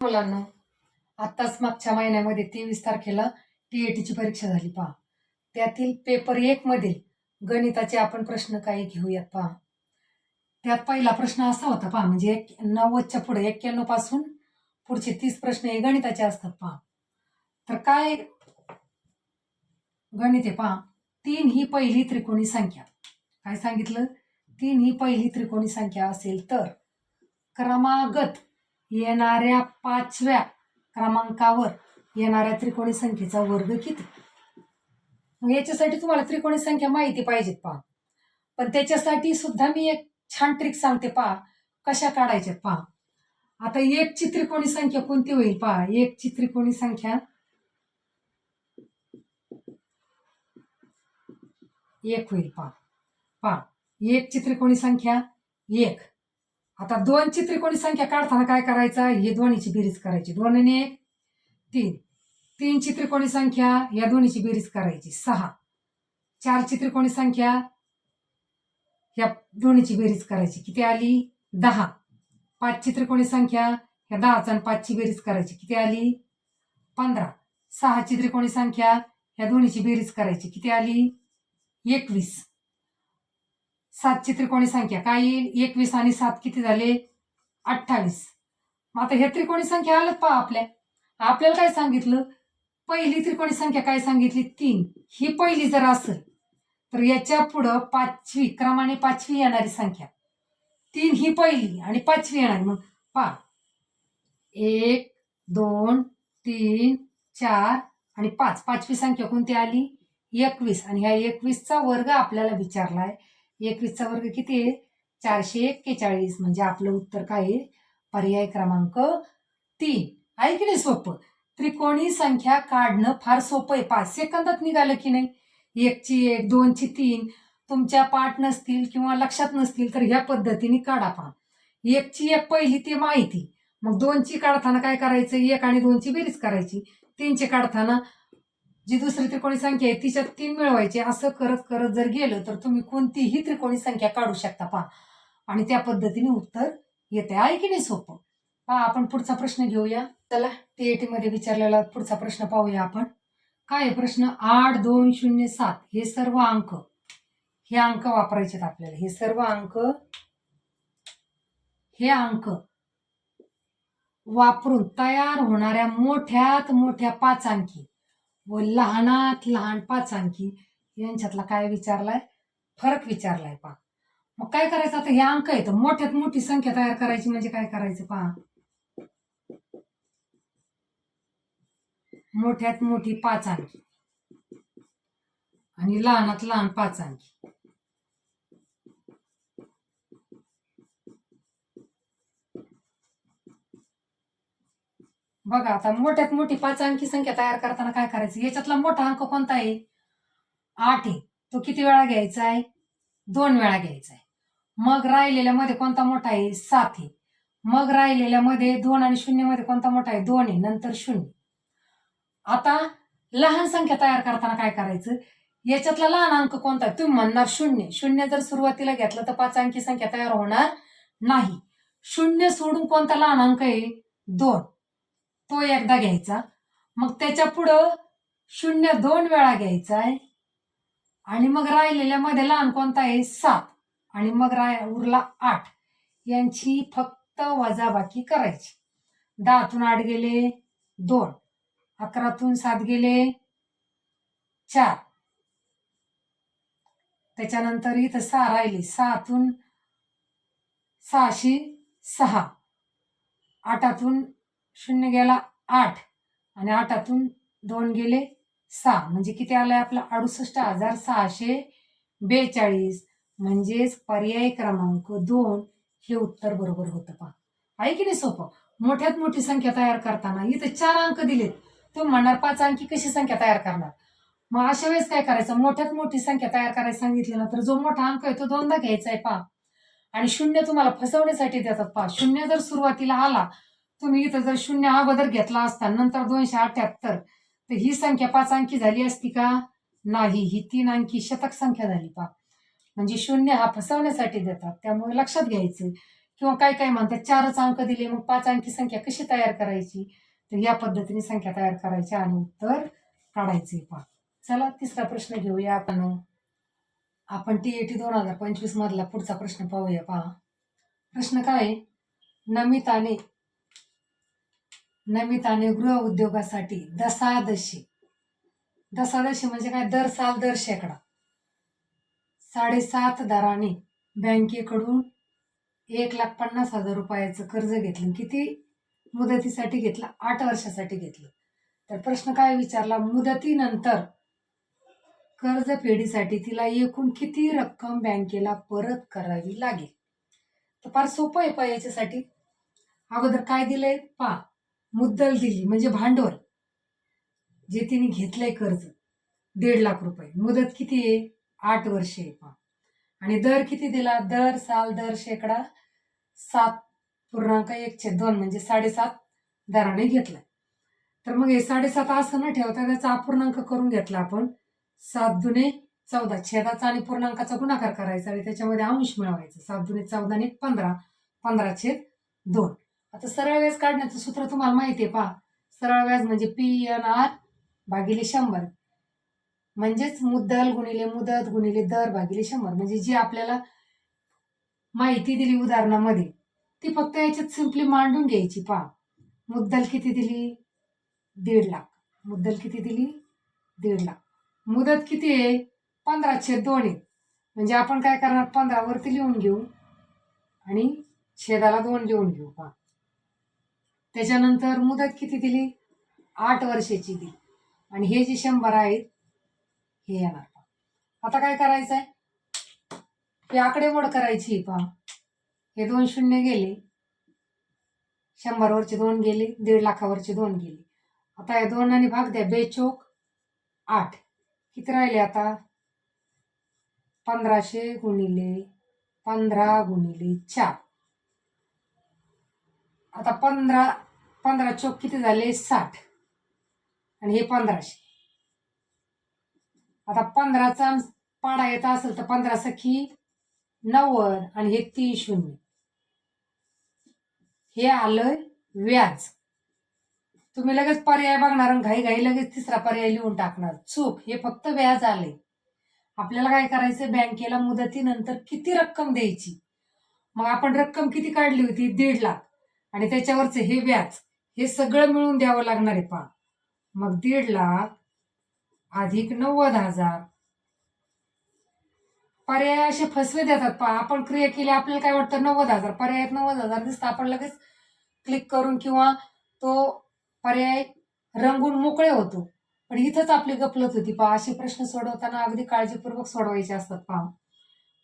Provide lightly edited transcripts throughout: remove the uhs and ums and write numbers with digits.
मुलांना आत्ताच मागच्या महिन्यामध्ये 23 तारखेला टीएटीची परीक्षा झाली पहा. त्यातील पेपर 1 मध्ये गणिताचे आपण प्रश्न काही घेऊयात पहा. त्यात पहिला प्रश्न असा होता पहा, म्हणजे 90च्या पुढे 91 पासून पुढचे 30 प्रश्न हे गणिताचे असतात पहा. तर काय गणित आहे पहा. 3 ही पहिली त्रिकोणी संख्या. काय सांगितलं? 3 ही पहिली त्रिकोणी संख्या असेल तर क्रमागत येणाऱ्या 5व्या क्रमांकावर येणाऱ्या त्रिकोणी संख्येचा वर्ग किती? मग याच्यासाठी तुम्हाला त्रिकोणी संख्या माहिती पाहिजेत पहा. पण त्याच्यासाठी सुद्धा मी एक छान ट्रिक सांगते पहा, कशा काढायच्यात पहा. आता 1 ची त्रिकोणी संख्या कोणती होईल पहा. 1 ची त्रिकोणी संख्या 1 होईल पहा. पहा 1 ची त्रिकोणी संख्या 1. आता 2 ची त्रिकोणी संख्या काढताना काय करायचं? हे दोन्हीची बेरीज करायची. 2 आणि 1 3. 3 ची त्रिकोणी संख्या या दोन्हीची बेरीज करायची 6. 4 ची त्रिकोणी संख्या या दोन्हीची बेरीज करायची, किती आली? 10. 5 ची त्रिकोणी संख्या या 10 आणि 5 ची बेरीज करायची, किती आली? 15. 6 ची त्रिकोणी संख्या या दोन्हीची बेरीज करायची, किती आली? 21. 7 ची त्रिकोणी संख्या काय येईल? 21 आणि 7 किती झाले? 28. मग आता ह्या त्रिकोणी संख्या आल्यात पहा. आपल्याला काय सांगितलं? पहिली त्रिकोणी संख्या काय सांगितली? 3. ही पहिली जर असेल तर याच्या पुढं 5वी क्रमाने 5वी येणारी संख्या. 3 ही पहिली आणि 5वी येणारी. मग पहा 1 2 3 4 आणि 5. 5वी संख्या कोणती आली? 21. आणि ह्या 21चा वर्ग आपल्याला विचारलाय. 21चा वर्ग किती आहे? 441. म्हणजे आपलं उत्तर काय आहे? पर्याय क्रमांक 3. आहे की नाही सोपं? त्रिकोणी संख्या काढणं फार सोपं आहे. 5 सेकंदात निघालं की नाही? 1 ची 1, 2 ची 3 तुमच्या पाठ नसतील किंवा लक्षात नसतील तर ह्या पद्धतीने काढा पहा. 1 ची 1 पहिली ते माहिती. मग 2 ची काढताना काय करायचं? 1 आणि 2 ची बेरीज करायची. 3 ची काढताना जी दुसरी त्रिकोणी संख्या आहे तिच्यात 3 मिळवायचे. असं करत करत जर गेलं तर तुम्ही कोणतीही त्रिकोणी संख्या काढू शकता पहा. आणि त्या पद्धतीने उत्तर येते. आहे की नाही सोपं? पहा आपण पुढचा प्रश्न घेऊया. चला टीएटी मध्ये विचारलेला पुढचा प्रश्न पाहूया आपण. काय आहे प्रश्न? 8 2 0 7 हे सर्व अंक, हे अंक वापरायचे आपल्याला. हे सर्व अंक, हे अंक वापरून तयार होणाऱ्या मोठ्यात मोठ्या 5 अंकी व लहानात लहान 5 अंकी यांच्यातला काय विचारलाय? फरक विचारलाय पहा. मग काय करायचं? आता हे अंक आहेत, मोठ्यात मोठी संख्या तयार करायची म्हणजे काय करायचं पहा. मोठ्यात मोठी 5 अंकी आणि लहानात लहान 5 अंकी. बघा आता मोठ्यात मोठी 5 अंकी संख्या तयार करताना काय करायचं? याच्यातला मोठा अंक कोणता आहे? 8 आहे. तो किती वेळा घ्यायचा आहे? 2 वेळा घ्यायचा आहे. मग राहिलेल्या मध्ये कोणता मोठा आहे? 7 आहे. मग राहिलेल्या मध्ये 2 आणि 0 मध्ये कोणता मोठा आहे? 2 आहे. नंतर 0. आता लहान संख्या तयार करताना काय करायचं? याच्यातला लहान अंक कोणता आहे? तुम्ही म्हणणार 0. 0 जर सुरुवातीला घेतलं तर 5 अंकी संख्या तयार होणार नाही. 0 सोडून कोणता लहान अंक आहे? 2. तो एकदा घ्यायचा. मग त्याच्या पुढं 0 2 वेळा घ्यायचा आहे. आणि मग राहिलेल्या मध्ये लहान कोणता आहे? 7. आणि मग उरला 8. यांची फक्त वजाबाकी करायची. 10तून 8 गेले 2. 11तून 7 गेले 4. त्याच्यानंतर इथं 6 राहिली. 6तून 6शी 6. 8तून 0 गेला 8. आणि 8तून 2 गेले 6. म्हणजे किती आलंय आपलं? 68,642. म्हणजेच पर्याय क्रमांक 2 हे उत्तर बरोबर होतं पहा. आहे की नाही सोपं? मोठ्यात मोठी संख्या तयार करताना इथं 4 अंक दिलेत. तुम्ही म्हणणार 5 अंकी कशी संख्या तयार करणार? मग अशा वेळेस काय करायचं? मोठ्यात मोठी संख्या तयार करायला सांगितली ना तर जो मोठा अंक आहे तो 2दा घ्यायचा आहे पहा. आणि 0 तुम्हाला फसवण्यासाठी देतात पहा. 0 जर सुरुवातीला आला, तुम्ही इथं जर 0 अगोदर घेतला असता नंतर 278 तर ही संख्या 5 अंकी झाली असती का? नाही. ही 3 अंकी शतक संख्या झाली पहा. म्हणजे 0 हा फसवण्यासाठी देतात. त्यामुळे लक्षात घ्यायचं किंवा काय काय म्हणतात 4च अंक दिले, मग 5 अंकी संख्या कशी तयार करायची, तर या पद्धतीने संख्या तयार करायच्या आणि उत्तर काढायचे पहा. चला तिसरा प्रश्न घेऊया आपण TAT 2025 मधला पुढचा प्रश्न पाहूया पहा. प्रश्न काय आहे? नमिताने गृह उद्योगासाठी दशादशी म्हणजे काय, दर साल दर शेकडा 7.5 दराने बँकेकडून 1,50,000 रुपयाचं कर्ज घेतलं. किती मुदतीसाठी घेतलं? 8 वर्षासाठी घेतलं. तर प्रश्न काय विचारला, मुदतीनंतर कर्ज फेडीसाठी तिला एकूण किती रक्कम बँकेला परत करावी लागेल? तर फार सोपं आहे पहा. याच्यासाठी अगोदर काय दिलंय पहा, मुद्दल दिली म्हणजे भांडवल जे तिने घेतलंय कर्ज 1.5 लाख रुपये. मुदत किती आहे? 8 वर्षे आहे पहा. आणि दर किती दिला? दर साल दर शेकडा 7.1/2 म्हणजे 7.5 दराने घेतलाय. तर मग हे 7.5 असं न ठेवता त्याचा अपूर्णांक करून घेतला आपण. 7 दुने 14, छेदाचा आणि पूर्णांकाचा गुणाकार करायचा आणि त्याच्यामध्ये अंश मिळवायचा. 7 दुने 14 आणि 15, 15/2. आता सरळ व्याज काढण्याचं सूत्र तुम्हाला माहिती आहे पहा. सरळ व्याज म्हणजे PNR भागिले 100, म्हणजेच मुद्दल गुणिले मुदत गुणिले दर भागिले 100. म्हणजे जी आपल्याला माहिती दिली उदाहरणामध्ये ती फक्त याच्यात सिंपली मांडून घ्यायची पहा. मुद्दल किती दिली? 1.5 लाख. मुद्दल किती दिली? 1.5 लाख. मुदत किती आहे? 15/2 आहे. म्हणजे आपण काय करणार, 15 वरती लिहून घेऊ आणि छेदाला 2 लिहून घेऊ पहा. त्याच्यानंतर मुदत किती दिली? 8 वर्षाची दिली. आणि हे जे 100 आहेत हे येणार. आता काय करायचं आहे, ही आकडेमोड करायची पहा. हे 2 शून्य गेले, 100 वरचे 2 गेले, 1.5 लाखावरचे 2 गेले. आता या 2 भाग द्या, 2 चोक 8. किती राहिले आता? 1500 गुणिले 15 गुणिले 4. आता 15 चोक किती झाले? 60 आणि हे 1500. आता 15चा पाडा येत असेल तर 15 सखी 90 आणि हे 3 शून्य. हे आलंय व्याज. तुम्ही लगेच पर्याय बघणार आणि घाई लगेच तिसरा पर्याय लिहून टाकणार. चूक. हे फक्त व्याज आले. आपल्याला काय करायचं, बँकेला मुदतीनंतर किती रक्कम द्यायची. मग आपण रक्कम किती काढली होती? 1.5 लाख. आणि त्याच्यावरचे हे व्याज, हे सगळं मिळून द्यावं लागणार आहे पहा. मग 1.5 लाख अधिक 90,000. पर्याय असे फसवे देतात पहा. आपण क्रिया केली, आपल्याला काय वाटतं 90,000, पर्यायात 90,000 दिसतं, आपण लगेच क्लिक करून किंवा तो पर्याय रंगून मोकळे होतो. पण इथंच आपली गफलत होती पहा. असे प्रश्न सोडवताना अगदी काळजीपूर्वक सोडवायचे असतात पहा.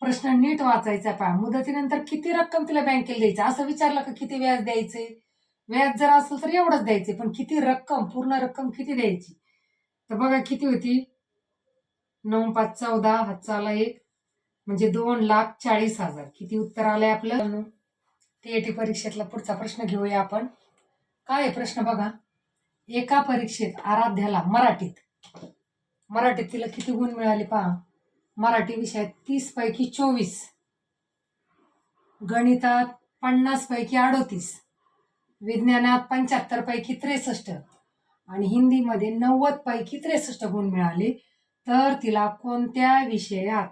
प्रश्न नीट वाचायचा पहा. मुदतीनंतर किती रक्कम तिला बँकेला द्यायची असं विचारलं का किती व्याज द्यायचे? व्याज जर असेल तर एवढंच द्यायचे, पण किती रक्कम, पूर्ण रक्कम किती द्यायची? तर बघा किती होती? 9 5 14, हातचा आला 1 म्हणजे 2,40,000. किती उत्तर आलंय आपलं? TAT परीक्षेतला पुढचा प्रश्न घेऊया आपण. काय आहे प्रश्न बघा. एका परीक्षेत आराध्याला मराठीत तिला किती गुण मिळाले पहा. मराठी विषयात 30 पैकी 24, गणितात 50 पैकी 38, विज्ञानात 75 पैकी 63 आणि हिंदीमध्ये 90 पैकी 63 गुण मिळाले. तर तिला कोणत्या विषयात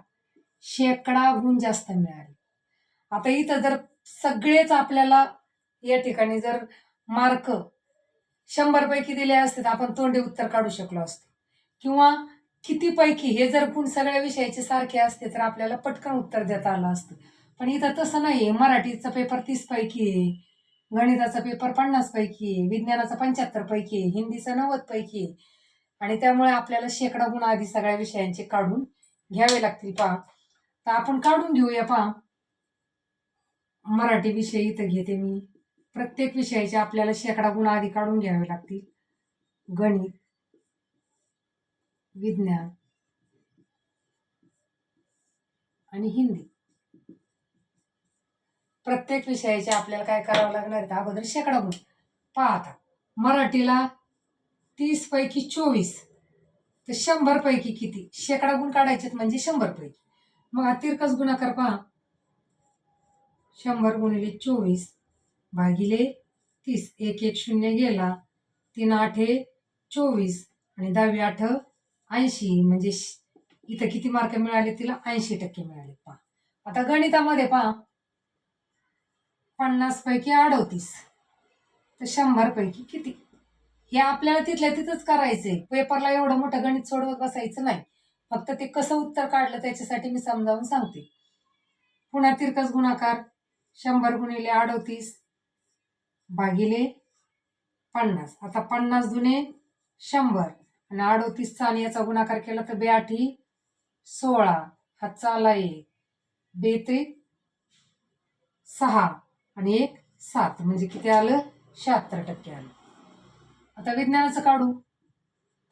शेकडा गुण जास्त मिळाले? आता इथं जर सगळेच आपल्याला या ठिकाणी जर मार्क 100 पैकी दिले असते तर आपण तोंडी उत्तर काढू शकलो असतो. किंवा किती पैकी हे जर गुण सगळ्या विषयाचे सारखे असते तर आपल्याला पटकन उत्तर देता आलं असतं. पण इथं तसं नाहीये. मराठीचा पेपर 30 पैकी आहे, गणिताचा पेपर 50 पैकी आहे, विज्ञानाचा 75 पैकी आहे, हिंदीचा 90 पैकी आहे. आणि त्यामुळे आपल्याला शेकडा गुण आधी सगळ्या विषयांचे काढून घ्यावे लागतील पहा. तर आपण काढून घेऊया पहा. मराठी विषय इथं घेते मी. प्रत्येक विषयाचे आपल्याला शेकडा गुण आधी काढून घ्यावे लागतील. गणित, विज्ञान आणि हिंदी, प्रत्येक विषयाचे आपल्याला काय करावं लागणार आहे? अगोदर शेकडा गुण पहा. आता मराठीला 30 पैकी 24 तर 100 पैकी किती शेकडा गुण काढायचे म्हणजे 100 पैकी. मग हा तिरकस गुणाकार पहा. 100 गुणिले 24 भागिले 30. 1 1 0 गेला. 3 8 24 आणि 10 8 80. म्हणजे इथं किती मार्क मिळाले तिला? 80% मिळाले. पहा आता गणितामध्ये पहा 50 पैकी 38 तर 100 पैकी किती? हे आपल्याला तिथल्या तिथंच करायचंय. पेपरला एवढं मोठं गणित सोडवत बसायचं नाही. फक्त ते कसं उत्तर काढलं त्याच्यासाठी मी समजावून सांगते. पुन्हा तिरकस गुणाकार 100 गुणिले 38 भागिले 50. आता 50 दुने 100 आणि 38चा आणि याचा गुणाकार केला तर 82 16. हातचा आला 1 बेत्रिक 6 आणि 1 7. म्हणजे किती आलं? 76% आलं. आता विज्ञानाचं काढू.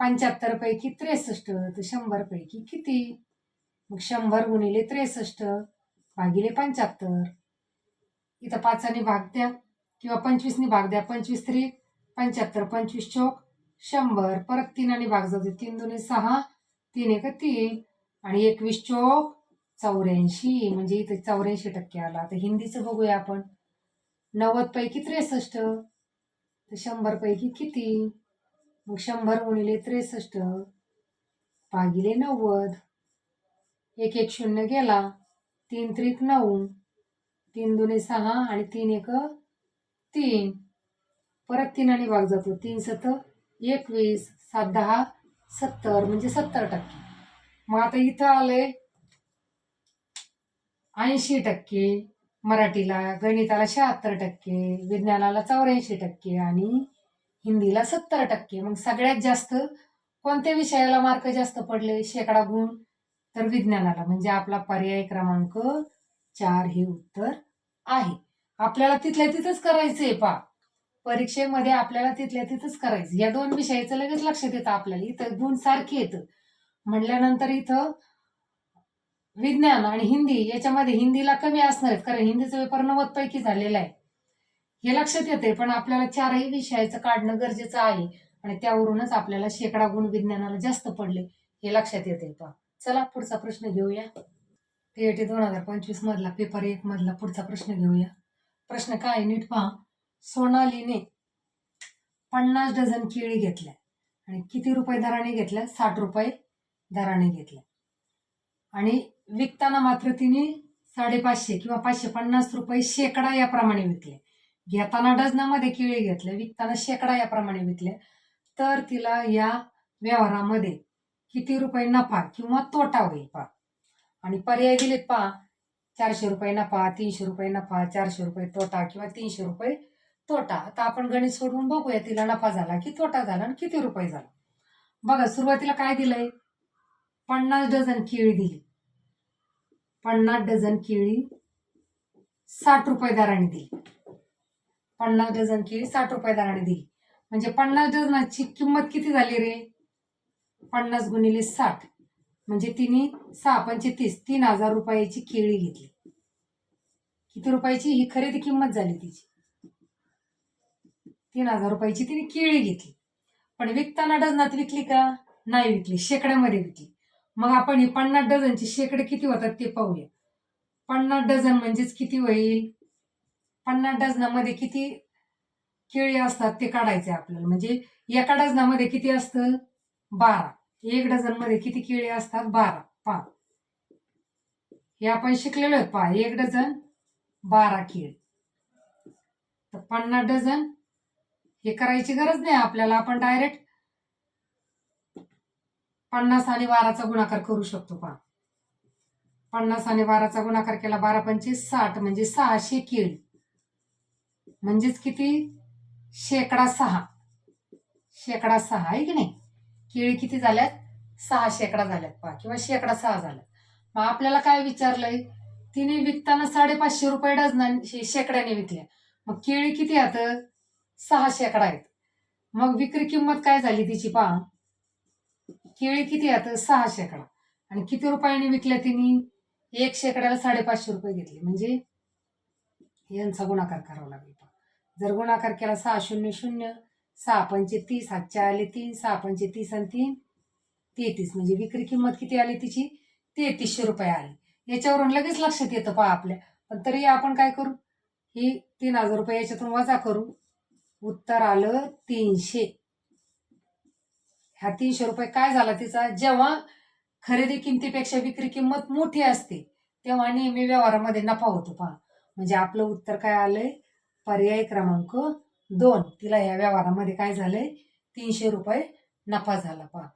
75 पैकी 63 तर 100 पैकी किती? मग 100 गुणिले 63 भागिले 75. इथं 5 भाग द्या किंवा 25 भाग द्या. 25 3 75. 25 चौक 100. परत 3 भाग जाऊ दे. 3 दुने 6 3 1 3 आणि 21 चौक 84. म्हणजे इथे 84% आला. आता हिंदीचं बघूया आपण. 90 पैकी 63 तर 100 पैकी किती? मग 100 गुणिले 63 भागिले 90. 1 1 0 गेला. 3 3 9. 3 दुने 6 आणि 3 1 3. परत 3 भाग जातो. 3 7 21. 7 10 70. म्हणजे 70%. मग आता इथं आलंय 80%. मराठीला गणिताला 76%, विज्ञानाला 84% आणि हिंदीला 70%. मग सगळ्यात जास्त कोणत्या विषयाला मार्क जास्त पडले शेकडा गुण? तर विज्ञानाला. म्हणजे आपला पर्याय क्रमांक 4 हे उत्तर आहे. आपल्याला तिथल्या तिथंच करायचंय. पा परीक्षेमध्ये आपल्याला तिथल्या तिथंच करायचं. या 2 विषयाचं लगेच लक्षात येतं आपल्याला. इथं गुण सारखे येतं म्हणल्यानंतर इथं विज्ञान आणि हिंदी याच्यामध्ये हिंदीला कमी असणार आहेत, कारण हिंदीचा पेपर 90 पैकी झालेला आहे हे लक्षात येते. पण आपल्याला 4ही विषयाचं काढणं गरजेचं आहे आणि त्यावरूनच आपल्याला शेकडा गुण विज्ञानाला जास्त पडले हे लक्षात येते. पहा चला पुढचा प्रश्न घेऊया. TET 2025 मधला पेपर 1 मधला पुढचा प्रश्न घेऊया. प्रश्न काय नीट पहा. सोनालीने 50 डझन केळी घेतल्या आणि किती रुपये दराने घेतल्या? 60 रुपये दराने घेतल्या आणि विकताना मात्र तिने 550 किंवा 550 रुपये शेकडा याप्रमाणे विकले. घेताना डझनामध्ये केळी घेतल्या, विकताना शेकडा याप्रमाणे विकल्या. तर तिला या व्यवहारामध्ये किती रुपये नफा किंवा तोटा होईल? पहा आणि पर्याय दिलेत. पहा 400 रुपये नफा, 300 रुपये नफा, 400 रुपये तोटा किंवा 300 रुपये तोटा. आता आपण गणित सोडवून बघूया तिला नफा झाला की तोटा झाला आणि किती रुपये झाला. बघा सुरुवातीला काय दिलंय? 50 डझन केळी दिली. 50 डझन केळी 60 रुपये दराने दिली. 50 डझन केळी 60 रुपये दराने दिली. म्हणजे 50 डझनाची किंमत किती झाली रे? 50 गुणिले 60 म्हणजे तिने 6 पंचे 30 3000 रुपयाची केळी घेतली. किती रुपयाची? ही खरेदी किंमत झाली तिची. 3000 रुपयाची तिने केळी घेतली. पण विकताना डझनात विकली का? नाही विकली, शेकड्यामध्ये विकली. मग आपण ही 50 डझनचे शेकडे किती होतात ते पाहूया. 50 डझन म्हणजेच किती होईल? 50 डझनामध्ये किती केळी असतात ते काढायचे आपल्याला. म्हणजे एका डझनामध्ये किती असतं? 12. 1 डझन मध्ये किती केळी असतात? 12. पहा हे आपण शिकलेलो आहे. पहा 1 डझन 12 केळी. तर 50 डझन हे करायची गरज नाही आपल्याला. आपण डायरेक्ट 50 आणि 12चा गुणाकार करू शकतो. पहा 50 आणि 12चा गुणाकार केला 12 पंचे 60 म्हणजे 600 केळी. म्हणजेच किती? शेकडा 6. शेकडा 6 आहे की नाही? केळी किती झाल्यात? 6 शेकडा झाल्यात. पहा किंवा शेकडा 6 झाल्यात. मग आपल्याला काय विचारलंय? तिने विकताना 550 रुपये डझन शेकड्याने विकल्या. मग केळी किती आहेत? 6 शेकडा आहेत. मग विक्री किंमत काय झाली तिची? पहा केळी किती आहेत? 6 शेकडा. आणि किती रुपयाने विकल्या तिने? 1 शेकड्याला 550 रुपये घेतले. म्हणजे यांचा गुणाकार करावा लागेल. जर गुणाकार केला 6 0 0 6 पंचे 30 हातचे आले 3 6 पंचे 30 आणि 3 33. म्हणजे विक्री किंमत किती आली तिची? 3300 रुपये आली. याच्यावरून लगेच लक्षात येतं पहा आपल्या पण तरी आपण काय करू, ही 3,000 रुपये याच्यातून वजा करू. उत्तर आलं 300. ह्या 300 रुपये काय झाला तिचा, जेव्हा खरेदी किमतीपेक्षा विक्री किंमत मोठी असते तेव्हा नेहमी व्यवहारामध्ये नफा होतो पहा. म्हणजे आपलं उत्तर काय आलंय, पर्याय क्रमांक 2. तिला या व्यवहारामध्ये काय झालंय, 300 रुपये नफा झाला पहा.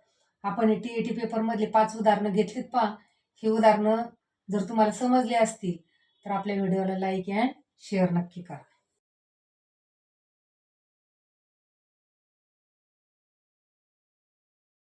आपण TET पेपर मधले 5 उदाहरणं घेतलीत पहा. ही उदाहरणं जर तुम्हाला समजली असतील तर आपल्या व्हिडिओला लाईक अँड शेअर नक्की करा.